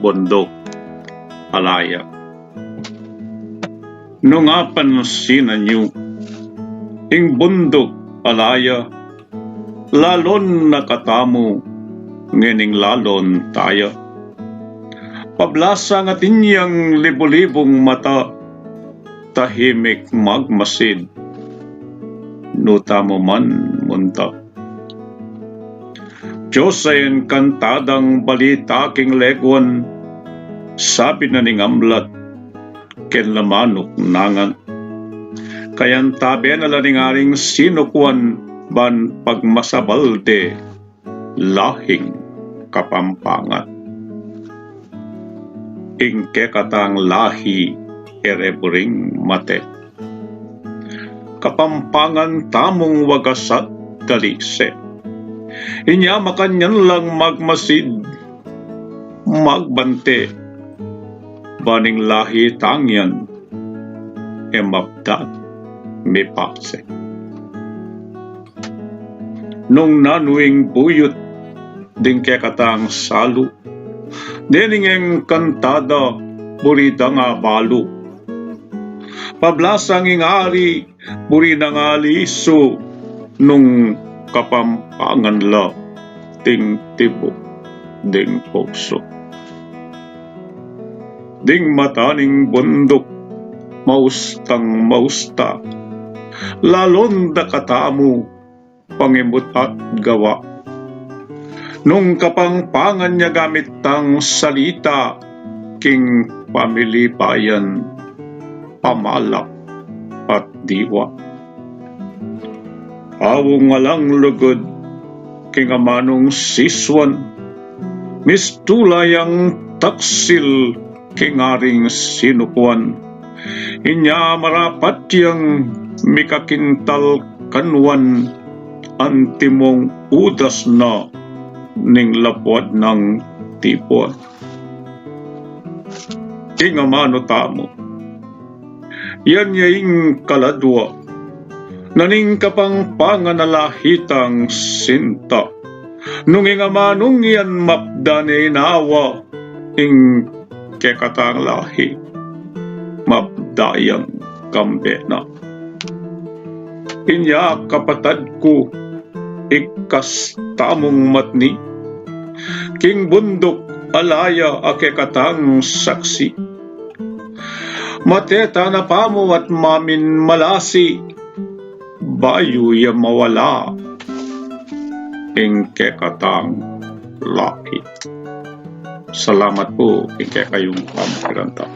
Bunduk Alaya. Nung apansinan niyo, ing Bunduk Alaya, lalon nakatamo, ngening lalon tayo. Pablasa nga tinyang libo-libong mata, tahimik magmasid, nuta mo man munta. Diyos ay kantadang balita king legwan, sabi na ning amlat, ken lamanok nangan. Kayan tabi na laningaring sinukwan, ban pagmasabalde, lahing kapampangan. Ingke katang lahi ereburing mate. Kapampangan tamong wagasat dalise. Inya makanyan lang magmasid, magbante, baning lahi tangyan, emabdat, mipakse. Nung nanuing buyot, ding kekatang salu, dening ang kantada, burida nga balu. Pablasang ingari, burida nga liso, nung kapampangan la, ding tibo, ding puso. Ding mataning bundok, maustang mausta, lalon da katamu, pangimut at gawa. Nung kapampangan niya gamit tang salita, king pamilipayan, pamalak at diwa. Awong alang lugod, king amanong siswan, mistulayang taksil, king aring sinukuan. Inya marapat yang mikakintal kanwan, antimong udas na ning lapwad ng tipon. King amano tamo, yan yaing kaladwa, naning kapampangan na lahitang sinta, nung ingamanong yan mapdane nawa, ing kekatang lahi, mapdayang kambena. Inya kapatad ko, ikas tamong matni, king Bunduk Alaya akekatang saksi. Mateta na pamo at mamin malasi, bayo ya mawala, ing kekatang lahi. Salamat po, ing kekayong pamagiranta.